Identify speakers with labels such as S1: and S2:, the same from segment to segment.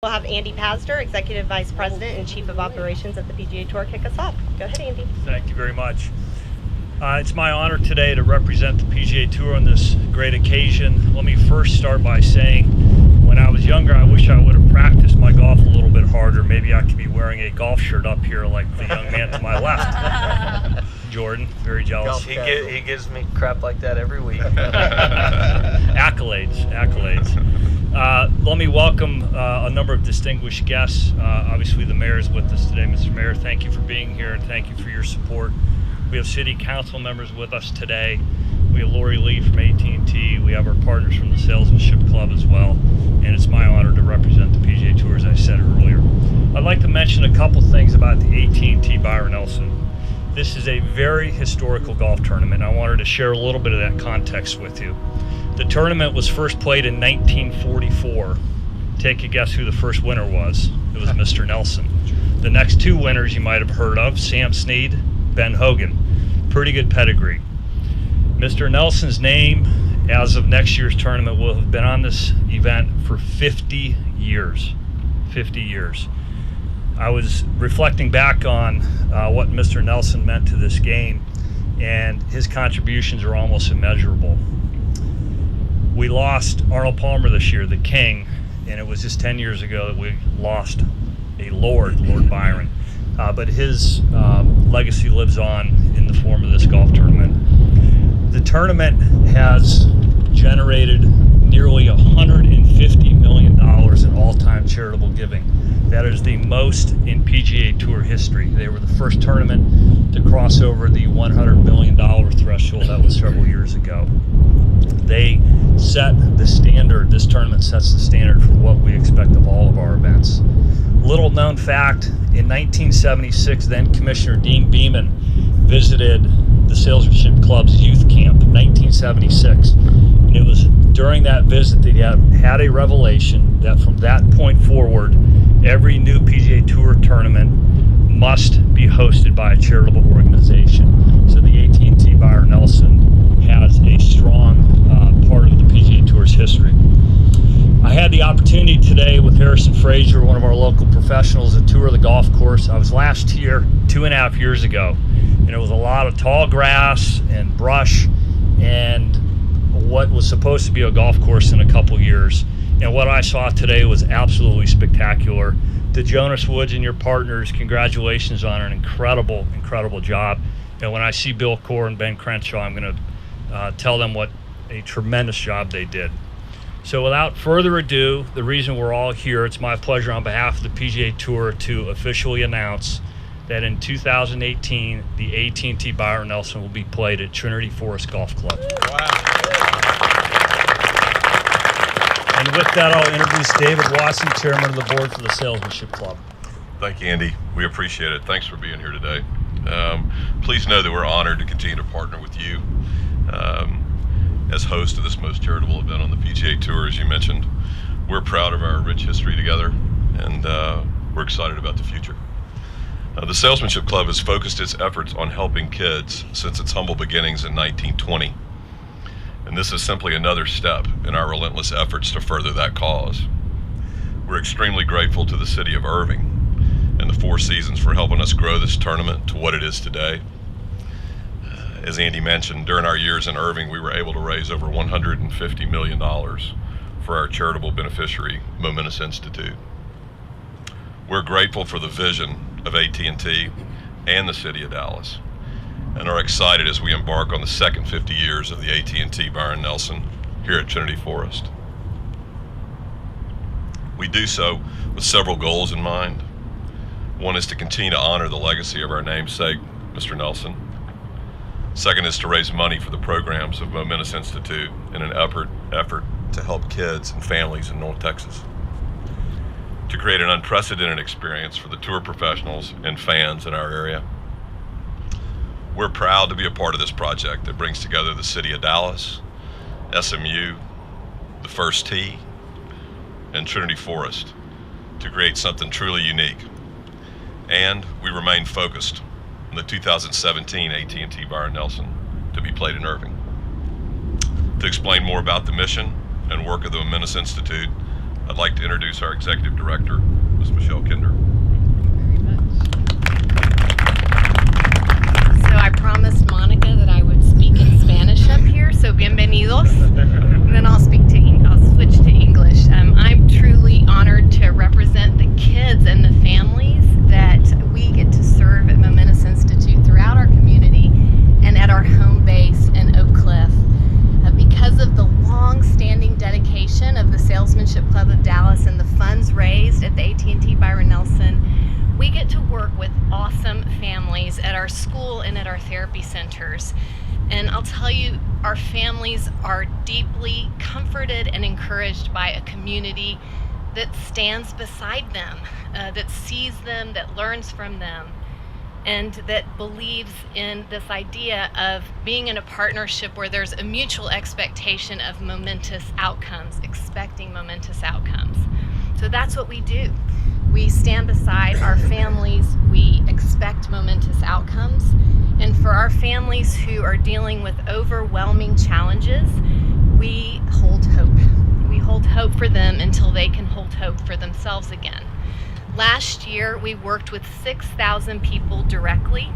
S1: We'll have Andy Pazder, Executive Vice President and Chief of Operations at the PGA Tour, kick us off. Go ahead, Andy.
S2: Thank you very much. It's my honor today to represent the PGA Tour on this great occasion. Let me first start by saying, when I was younger, I wish I would have practiced my golf a little bit harder. Maybe I could be wearing a golf shirt up here like the young man to my left. Jordan, very jealous.
S3: He gives me crap like that every week.
S2: Accolades. Let me welcome a number of distinguished guests. Obviously, the mayor is with us today. Mr. Mayor, thank you for being here and thank you for your support. We have city council members with us today. We have Lori Lee from AT&T. We have our partners from the Salesmanship Club as well. And it's my honor to represent the PGA Tour, as I said earlier. I'd like to mention a couple things about the AT&T Byron Nelson. This is a very historical golf tournament. I wanted to share a little bit of that context with you. The tournament was first played in 1944. Take a guess who the first winner was. It was Mr. Nelson. The next two winners you might have heard of, Sam Snead, Ben Hogan. Pretty good pedigree. Mr. Nelson's name, as of next year's tournament, will have been on this event for 50 years. 50 years. I was reflecting back on what Mr. Nelson meant to this game, and his contributions are almost immeasurable. We lost Arnold Palmer this year, the king, and it was just 10 years ago that we lost a Lord Byron. But his legacy lives on in the form of this golf tournament. The tournament has generated nearly $150 million in all-time charitable giving. That is the most in PGA Tour history. They were the first tournament to cross over the $100 million threshold. That was several years ago. They set the standard. This tournament sets the standard for what we expect of all of our events. Little known fact, in 1976, then Commissioner Dean Beeman visited the Salesmanship Club's youth camp in 1976. And it was during that visit that he had a revelation that from that point forward, every new PGA Tour tournament must be hosted by a charitable organization. So the AT&T Byron Nelson has a strong part of the PGA Tour's history. I had the opportunity today with Harrison Frazier, one of our local professionals, to tour the golf course. I was last here 2.5 years ago, and it was a lot of tall grass and brush and what was supposed to be a golf course in a couple years. And what I saw today was absolutely spectacular. To Jonas Woods and your partners, congratulations on an incredible job. And when I see Bill Corr and Ben Crenshaw, I'm going to tell them what a tremendous job they did. So without further ado, the reason we're all here, it's my pleasure on behalf of the PGA Tour to officially announce that in 2018, the AT&T Byron Nelson will be played at Trinity Forest Golf Club.
S3: Wow.
S2: And with that, I'll introduce David Watson, Chairman of the Board for the Salesmanship Club.
S4: Thank you, Andy. We appreciate it. Thanks for being here today. Please know that we're honored to continue to partner with you as host of this most charitable event on the PGA Tour, as you mentioned. We're proud of our rich history together, and we're excited about the future. The Salesmanship Club has focused its efforts on helping kids since its humble beginnings in 1920. And this is simply another step in our relentless efforts to further that cause. We're extremely grateful to the city of Irving and the Four Seasons for helping us grow this tournament to what it is today. As Andy mentioned, during our years in Irving, we were able to raise over $150 million for our charitable beneficiary, Momentous Institute. We're grateful for the vision of AT&T and the city of Dallas, and are excited as we embark on the second 50 years of the AT&T Byron Nelson here at Trinity Forest. We do so with several goals in mind. One is to continue to honor the legacy of our namesake, Mr. Nelson. Second is to raise money for the programs of Momentous Institute in an effort to help kids and families in North Texas. To create an unprecedented experience for the tour professionals and fans in our area. We're proud to be a part of this project that brings together the city of Dallas, SMU, the First Tee, and Trinity Forest to create something truly unique. And we remain focused on the 2017 AT&T Byron Nelson to be played in Irving. To explain more about the mission and work of the Momentous Institute, I'd like to introduce our Executive Director, Ms. Michelle Kinder.
S5: So I promised Monica that I would speak in Spanish up here, so bienvenidos. And then I'll switch to English. I'm truly honored to represent the kids and the families that we get to serve at Momentous Institute throughout our community and at our home base in Oak Cliff. Because of the long-standing dedication of the Salesmanship Club of Dallas and the funds raised at the AT&T Byron Nelson, we get to work with awesome families at our school and at our therapy centers. And I'll tell you, our families are deeply comforted and encouraged by a community that stands beside them, that sees them, that learns from them, and that believes in this idea of being in a partnership where there's a mutual expectation of momentous outcomes, expecting momentous outcomes. So that's what we do. We stand beside our families, we expect momentous outcomes, and for our families who are dealing with overwhelming challenges, we hold hope. We hold hope for them until they can hold hope for themselves again. Last year, we worked with 6,000 people directly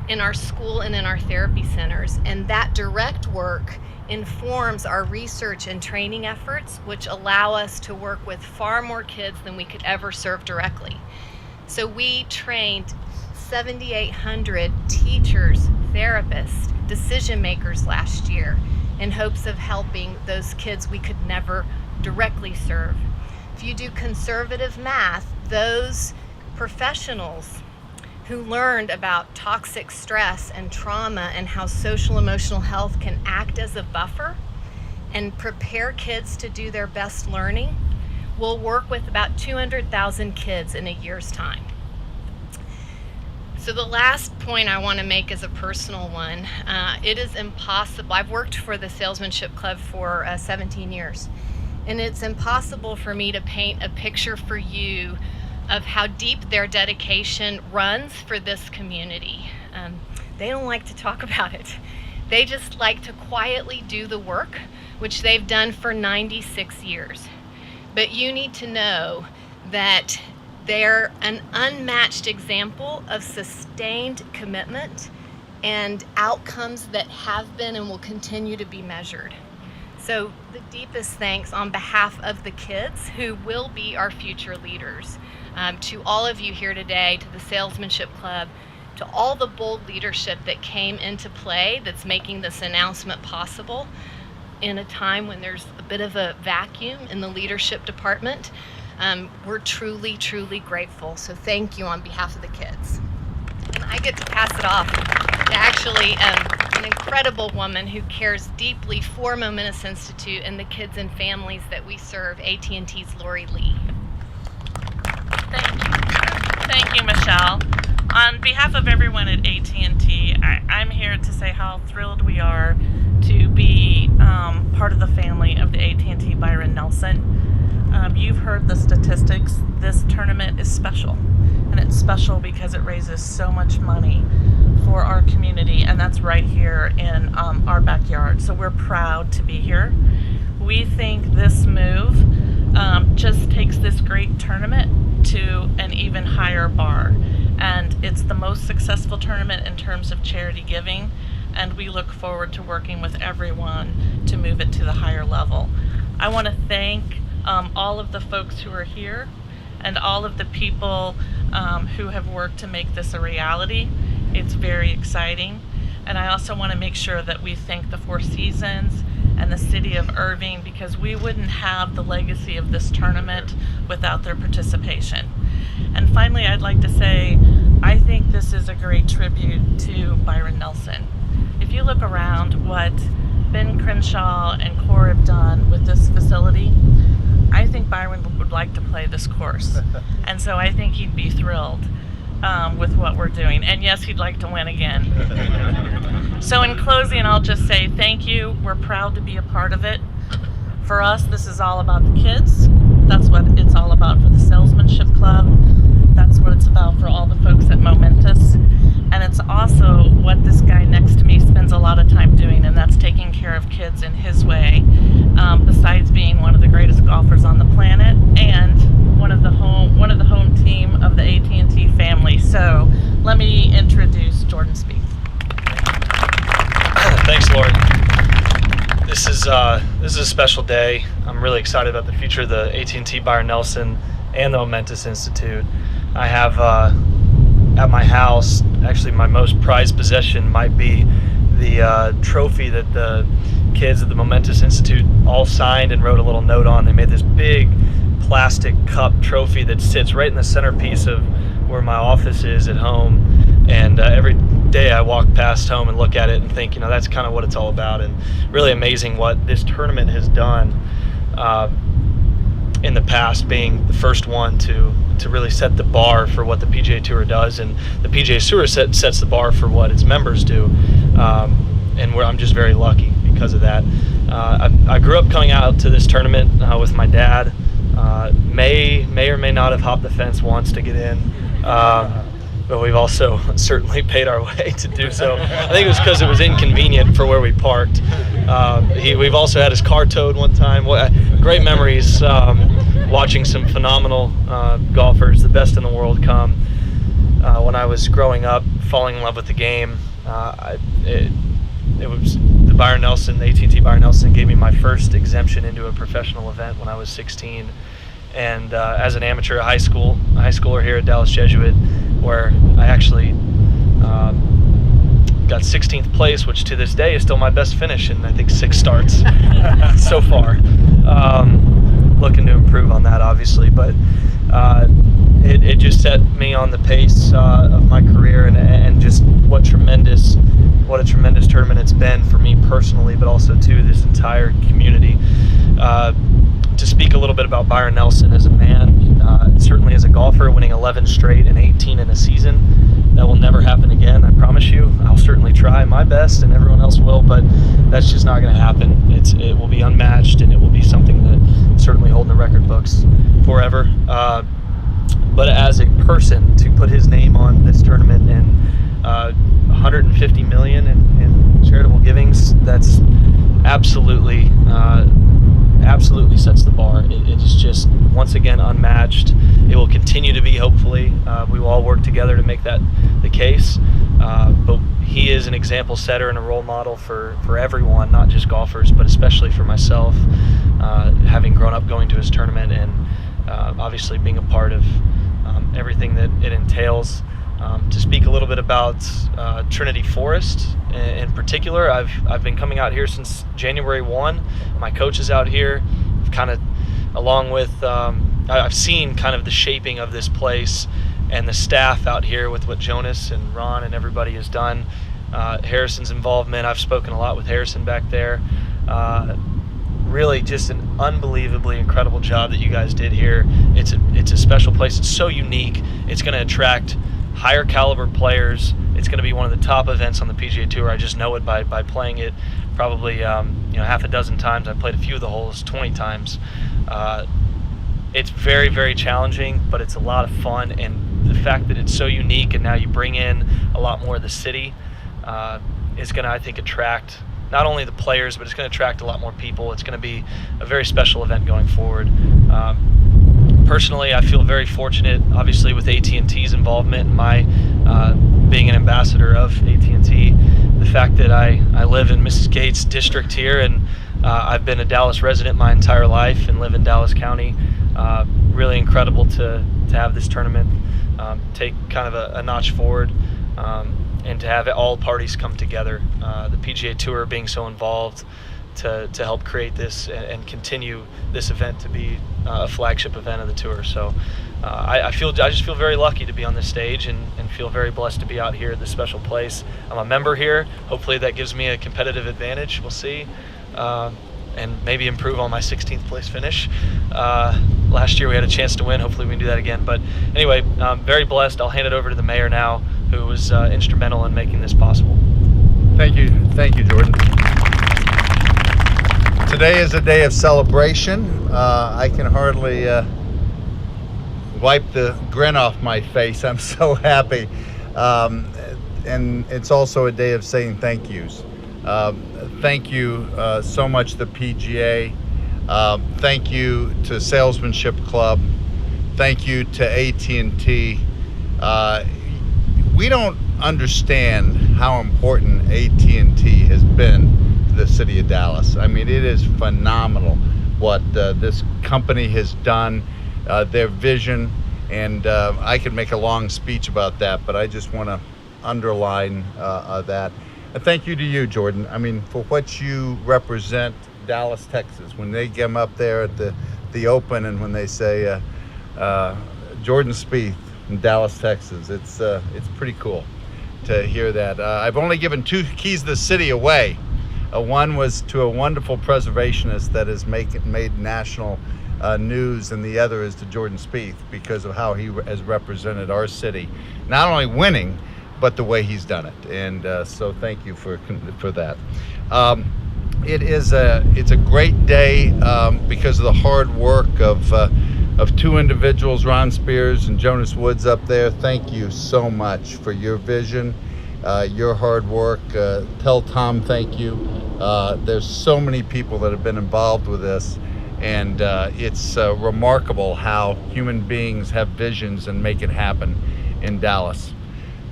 S5: in our school and in our therapy centers, and that direct work informs our research and training efforts, which allow us to work with far more kids than we could ever serve directly. So we trained 7,800 teachers, therapists, decision makers last year in hopes of helping those kids we could never directly serve. If you do conservative math, those professionals who learned about toxic stress and trauma and how social emotional health can act as a buffer and prepare kids to do their best learning will work with about 200,000 kids in a year's time. So the last point I want to make is a personal one. It is impossible. I've worked for the Salesmanship Club for 17 years, and it's impossible for me to paint a picture for you of how deep their dedication runs for this community. They don't like to talk about it. They just like to quietly do the work, which they've done for 96 years. But you need to know that they're an unmatched example of sustained commitment and outcomes that have been and will continue to be measured. So the deepest thanks on behalf of the kids who will be our future leaders, to all of you here today, to the Salesmanship Club, to all the bold leadership that came into play that's making this announcement possible in a time when there's a bit of a vacuum in the leadership department. We're truly, truly grateful. So thank you on behalf of the kids. And I get to pass it off to actually an incredible woman who cares deeply for Momentous Institute and the kids and families that we serve, AT&T's Lori Lee.
S6: Thank you. Thank you, Michelle. On behalf of everyone at AT&T, I'm here to say how thrilled we are to be part of the family of the AT&T Byron Nelson. You've heard the statistics. This tournament is special, and it's special because it raises so much money for our community, and that's right here in our backyard. So we're proud to be here. We think this move just takes this great tournament to an even higher bar, and it's the most successful tournament in terms of charity giving, and we look forward to working with everyone to move it to the higher level. I want to thank all of the folks who are here and all of the people who have worked to make this a reality. It's very exciting. And I also want to make sure that we thank the Four Seasons and the city of Irving, because we wouldn't have the legacy of this tournament without their participation. And finally, I'd like to say, I think this is a great tribute to Byron Nelson. If you look around what Ben Crenshaw and Core have done with this facility, I think Byron would like to play this course. And so I think he'd be thrilled with what we're doing. And yes, he'd like to win again. So in closing, I'll just say thank you. We're proud to be a part of it. For us, this is all about the kids. That's what it's all about for the Salesmanship Club. That's what it's about for all the folks at Momentous. And it's also what this guy next to me spends a lot of time doing, and that's taking care of kids in his way, besides being one of the greatest golfers on the planet and one of the home team of the AT&T family. So let me introduce Jordan Spieth.
S7: Thanks, Lori. This is a special day. I'm really excited about the future of the AT&T Byron Nelson and the Momentous Institute. I have at my house, actually my most prized possession might be the trophy that the kids at the Momentous Institute all signed and wrote a little note on. They made this big plastic cup trophy that sits right in the centerpiece of where my office is at home, and every day I walk past home and look at it and think, that's kind of what it's all about. And really amazing what this tournament has done in the past, being the first one to really set the bar for what the PGA Tour does, and the PGA Tour sets the bar for what its members do, and I'm just very lucky because of that. I grew up coming out to this tournament with my dad. May or may not have hopped the fence once to get in, but we've also certainly paid our way to do so. I think it was because it was inconvenient for where we parked. We've also had his car towed one time. Great memories watching some phenomenal golfers, the best in the world, come. When I was growing up, falling in love with the game, it was the Byron Nelson, AT&T Byron Nelson gave me my first exemption into a professional event when I was 16. And as an amateur, a high schooler here at Dallas Jesuit, where I actually got 16th place, which to this day is still my best finish in, I think, 6 starts so far. Looking to improve on that, obviously, but it just set me on the pace of my career, and just what a tremendous tournament it's been for me personally, but also to this entire community. To speak a little bit about Byron Nelson as a man, certainly as a golfer, winning 11 straight and 18 in a season. That will never happen again, I promise you. I'll certainly try my best, and everyone else will, but that's just not going to happen. It will be unmatched, and it will be something that certainly hold in the record books forever. But as a person, to put his name on this tournament and $150 million in charitable givings, that's absolutely sets the bar. It is just, once again, unmatched. It will continue to be, hopefully. We will all work together to make that the case. But he is an example setter and a role model for everyone, not just golfers, but especially for myself, having grown up going to his tournament and obviously being a part of everything that it entails. To speak a little bit about Trinity Forest in particular, I've been coming out here since January 1. My coach is out here. Kind of, along with, I've seen kind of the shaping of this place and the staff out here with what Jonas and Ron and everybody has done. Harrison's involvement, I've spoken a lot with Harrison back there. Really just an unbelievably incredible job that you guys did here. It's a special place. It's so unique. It's going to attract higher caliber players. It's going to be one of the top events on the PGA Tour. I just know it by playing it probably half a dozen times. I played a few of the holes 20 times. It's very, very challenging, but it's a lot of fun, and the fact that it's so unique and now you bring in a lot more of the city is going to, I think, attract not only the players, but it's going to attract a lot more people. It's going to be a very special event going forward. Personally, I feel very fortunate, obviously, with AT&T's involvement and my being an ambassador of AT&T. The fact that I live in Mrs. Gates' district here, and I've been a Dallas resident my entire life and live in Dallas County. Really incredible to have this tournament take kind of a notch forward, and to have all parties come together. The PGA Tour being so involved to help create this and continue this event to be a flagship event of the tour. So I just feel very lucky to be on this stage and feel very blessed to be out here at this special place. I'm a member here. Hopefully that gives me a competitive advantage. We'll see. And maybe improve on my 16th place finish. Last year we had a chance to win. Hopefully we can do that again. But anyway, I'm very blessed. I'll hand it over to the mayor now, who was instrumental in making this possible.
S8: Thank you, Jordan. Today is a day of celebration. I can hardly wipe the grin off my face. I'm so happy. And it's also a day of saying thank yous. Thank you so much, the PGA. Thank you to Salesmanship Club. Thank you to AT&T. We don't understand how important AT&T has been to the city of Dallas. I mean, it is phenomenal what this company has done, their vision, and I could make a long speech about that, but I just want to underline that. And thank you to you, Jordan. I mean, for what you represent Dallas, Texas. When they come up there at the Open, and when they say Jordan Spieth in Dallas, Texas, it's pretty cool to hear that. I've only given 2 keys to the city away. One was to a wonderful preservationist that has made national news, and the other is to Jordan Spieth because of how he has represented our city, not only winning, but the way he's done it. And so thank you for that. It's a great day because of the hard work of 2 individuals, Ron Spears and Jonas Woods up there. Thank you so much for your vision, your hard work. Tell Tom thank you. There's so many people that have been involved with this, and it's remarkable how human beings have visions and make it happen in Dallas.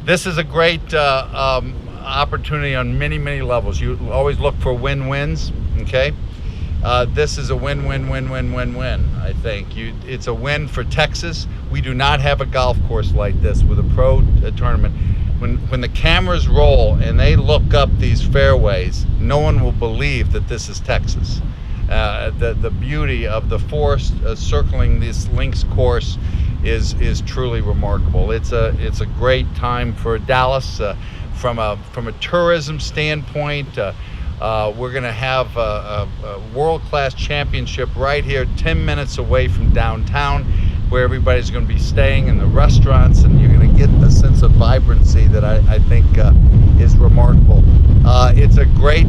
S8: This is a great opportunity on many, many levels. You always look for win-wins, okay? This is a win-win-win-win-win-win, I think. It's a win for Texas. We do not have a golf course like this with a pro tournament. When the cameras roll and they look up these fairways, no one will believe that this is Texas. The beauty of the forest circling this links course is truly remarkable. It's a great time for Dallas from a tourism standpoint. We're going to have a world-class championship right here 10 minutes away from downtown, where everybody's going to be staying in the restaurants, and you're going to get a sense of vibrancy that I think is remarkable. It's a great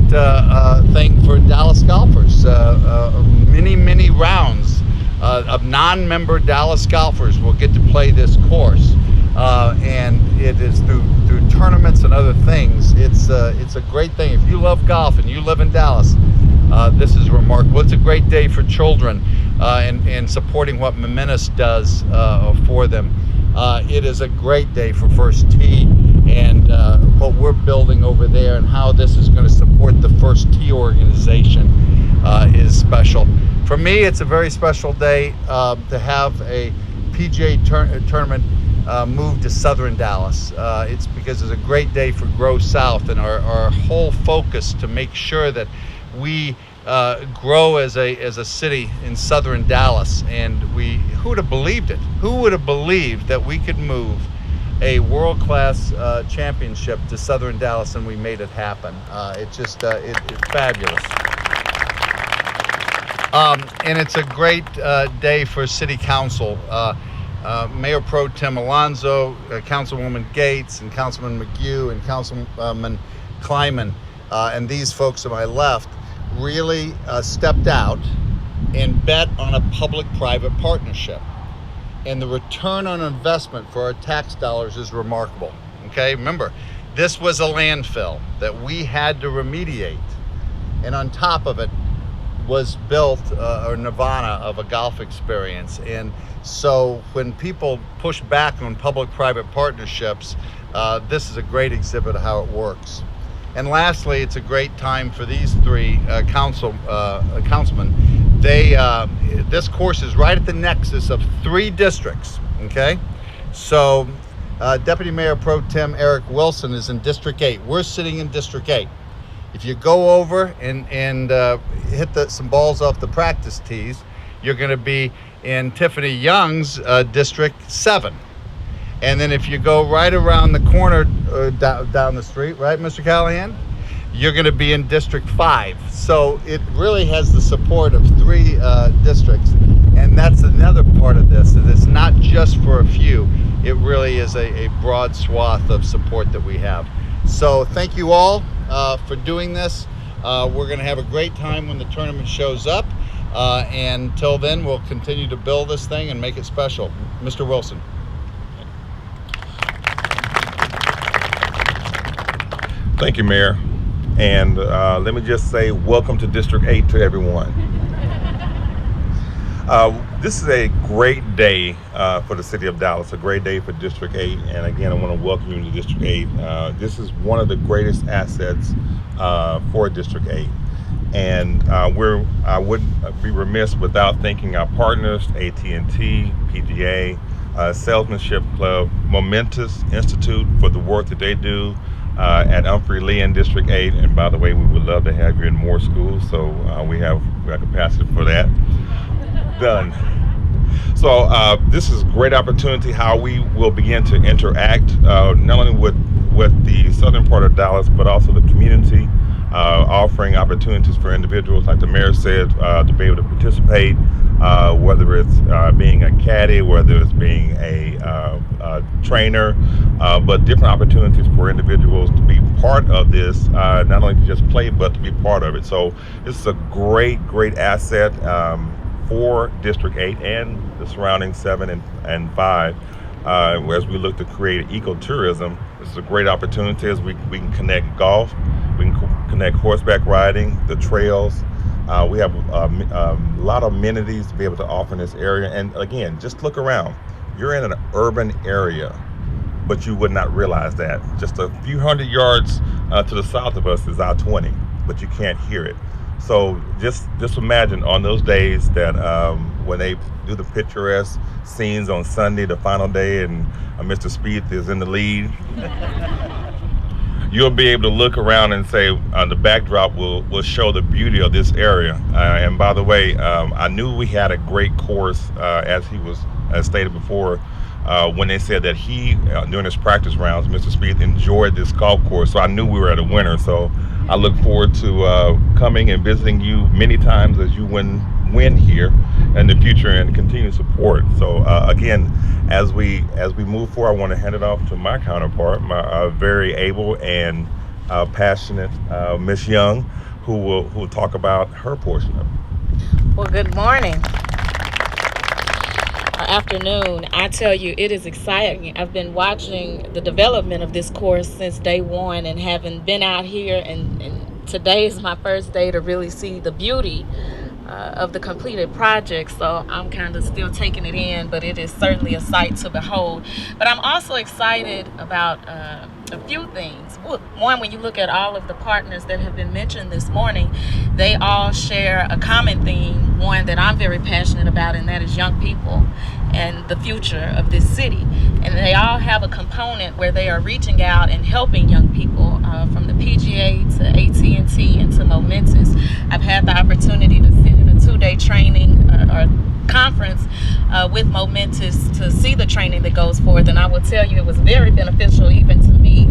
S8: thing for Dallas golfers. Many rounds of non-member Dallas golfers will get to play this course, and it is through tournaments and other things. It's a great thing. If you love golf and you live in Dallas, this is remarkable. It's a great day for children and supporting what Mementos does for them. It is a great day for First Tee and what we're building over there, and how this is going to support the First Tee organization is special. For me, it's a very special day to have a PGA tournament move to southern Dallas. It's because it's a great day for Grow South, and our whole focus to make sure that we grow as a city in southern Dallas. And who would have believed it? Who would have believed that we could move a world-class championship to southern Dallas, and we made it happen? It's fabulous. And it's a great day for City Council. Mayor Pro Tem Alonso, Councilwoman Gates, and Councilman McHugh, and Councilman Kleiman, and these folks to my left really stepped out and bet on a public-private partnership. And the return on investment for our tax dollars is remarkable. Okay, remember, this was a landfill that we had to remediate, and on top of it was built a nirvana of a golf experience. And so when people push back on public-private partnerships, this is a great exhibit of how it works. And lastly, it's a great time for these 3 councilmen. This course is right at the nexus of 3 districts, okay? So Deputy Mayor Pro Tem Eric Wilson is in District 8. We're sitting in District 8. If you go over and hit some balls off the practice tees, you're going to be in Tiffany Young's District 7. And then if you go right around the corner down the street, right, Mr. Callahan, you're going to be in District 5. So it really has the support of 3 districts. And that's another part of this, that it's not just for a few. It really is a broad swath of support that we have. So thank you all for doing this. We're going to have a great time when the tournament shows up. And until then, we'll continue to build this thing and make it special. Mr. Wilson.
S9: Thank you, Mayor. And let me just say, welcome to District 8 to everyone. This is a great day for the city of Dallas, a great day for District 8. And again, I want to welcome you to District 8. This is one of the greatest assets for District 8. And I wouldn't be remiss without thanking our partners, AT&T, PGA, Salesmanship Club, Momentous Institute for the work that they do at Humphrey Lee in District 8. And by the way, we would love to have you in more schools, so we have capacity for that. Done. So this is a great opportunity how we will begin to interact not only with the southern part of Dallas, but also the community, offering opportunities for individuals, like the mayor said, to be able to participate, whether it's being a caddy, whether it's being a trainer, but different opportunities for individuals to be part of this, not only to just play, but to be part of it. So this is a great asset for District 8 and the surrounding 7 and 5. As we look to create ecotourism, this is a great opportunity as we can connect golf, we can connect horseback riding, the trails. We have a lot of amenities to be able to offer in this area. And again, just look around. You're in an urban area, but you would not realize that. Just a few hundred yards to the south of us is I-20, but you can't hear it. So just imagine on those days that when they do the picturesque scenes on Sunday, the final day, and Mr. Spieth is in the lead, you'll be able to look around and say the backdrop will show the beauty of this area. And by the way, I knew we had a great course, as he was stated before, when they said that he, during his practice rounds, Mr. Spieth enjoyed this golf course. So I knew we were at a winner. So I look forward to coming and visiting you many times as you win here in the future and continue support. So again, as we move forward, I want to hand it off to my counterpart, my very able and passionate Miss Young, who will talk about her portion of it.
S10: Well, good morning or afternoon. I tell you, it is exciting. I've been watching the development of this course since day one, and having been out here, and today is my first day to really see the beauty of the completed project. So I'm kind of still taking it in, but it is certainly a sight to behold. But I'm also excited about a few things. One, when you look at all of the partners that have been mentioned this morning, they all share a common theme, one that I'm very passionate about, and that is young people and the future of this city. And they all have a component where they are reaching out and helping young people, from the PGA to AT&T and to Momentous. I've had the opportunity to sit in a 2-day training or conference with Momentous to see the training that goes forth, and I will tell you it was very beneficial even to me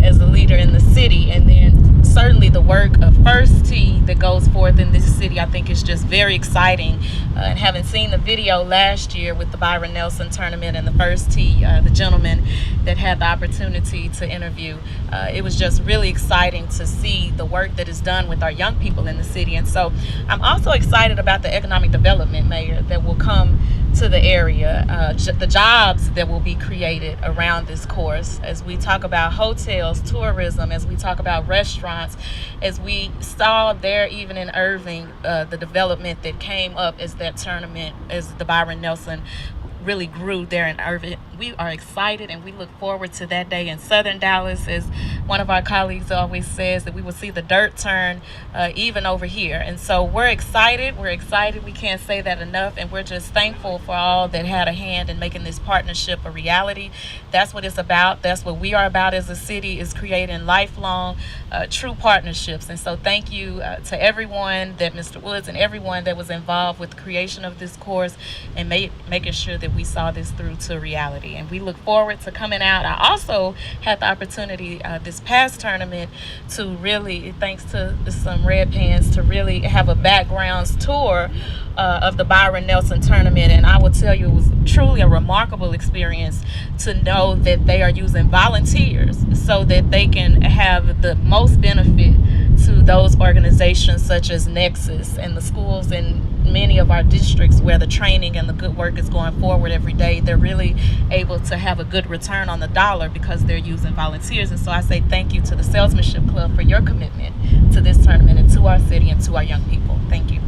S10: as a leader in the city. And then certainly the work of First Tee that goes forth in this city, I think is just very exciting. And having seen the video last year with the Byron Nelson tournament and the First Tee, the gentleman that had the opportunity to interview, it was just really exciting to see the work that is done with our young people in the city. And so I'm also excited about the economic development, Mayor, that will come to the area, the jobs that will be created around this course, as we talk about hotels, tourism, as we talk about restaurants, as we saw there even in Irving, the development that came up as that tournament, as the Byron Nelson really grew there in Irving. We are excited and we look forward to that day in Southern Dallas. As one of our colleagues always says, that we will see the dirt turn even over here. And so we're excited. We can't say that enough. And we're just thankful for all that had a hand in making this partnership a reality. That's what it's about. That's what we are about as a city, is creating lifelong, true partnerships. And so thank you to everyone, that Mr. Woods and everyone that was involved with the creation of this course and making sure that we saw this through to reality. And we look forward to coming out. I also had the opportunity this past tournament to really, thanks to some red pants, to really have a backgrounds tour of the Byron Nelson tournament. And I will tell you, it was truly a remarkable experience to know that they are using volunteers so that they can have the most benefit to those organizations such as Nexus and the schools in in many of our districts where the training and the good work is going forward every day, they're really able to have a good return on the dollar because they're using volunteers. And so I say thank you to the Salesmanship Club for your commitment to this tournament and to our city and to our young people. Thank you.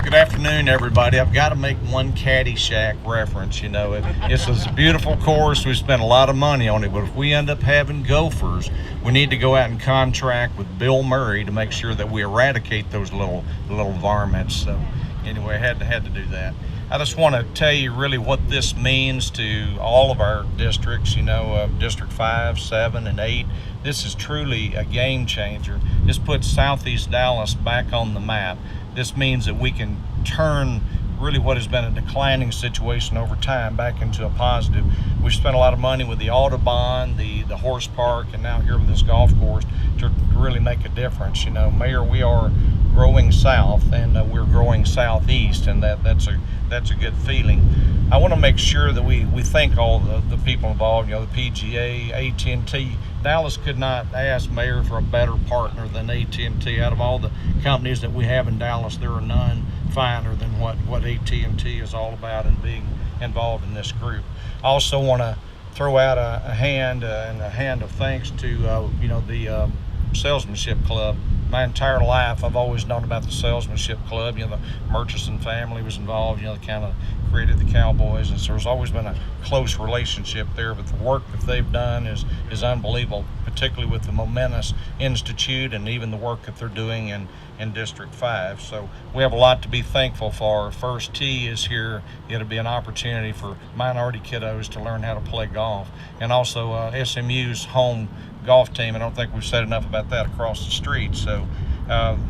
S11: Good afternoon, everybody. I've got to make one Caddyshack reference. You know, it's a beautiful course. We spent a lot of money on it, but if we end up having gophers, we need to go out and contract with Bill Murray to make sure that we eradicate those little varmints. So anyway, I had to do that. I just want to tell you really what this means to all of our districts, you know, District 5, 7, and 8. This is truly a game changer. This puts Southeast Dallas back on the map. This means that we can turn really what has been a declining situation over time back into a positive. We've spent a lot of money with the Audubon, the horse park, and now here with this golf course to really make a difference. You know, Mayor, we are growing south, and we're growing southeast, and that's a good feeling. I want to make sure that we thank all the people involved, you know, the PGA, AT&T. Dallas could not ask Mayor for a better partner than AT&T. Out of all the companies that we have in Dallas, there are none finer than what AT&T is all about and being involved in this group. I also want to throw out a hand of thanks to you know, the Salesmanship Club. My entire life, I've always known about the Salesmanship Club. You know, the Murchison family was involved. You know, they kind of created the Cowboys, and so there's always been a close relationship there. But the work that they've done is unbelievable, particularly with the Momentous Institute and even the work that they're doing in District 5. So we have a lot to be thankful for. First Tee is here. It'll be an opportunity for minority kiddos to learn how to play golf, and also SMU's home golf team. I don't think we've said enough about that across the street. So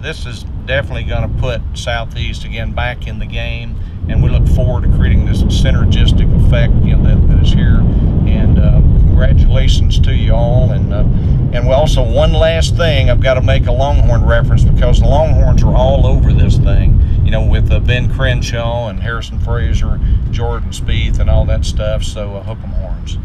S11: this is definitely going to put Southeast again back in the game, and we look forward to creating this synergistic effect, you know, that is here. And congratulations to you all. And we also, one last thing, I've got to make a Longhorn reference because the Longhorns are all over this thing, you know, with Ben Crenshaw and Harrison Frazier, Jordan Spieth, and all that stuff. So hook 'em horns.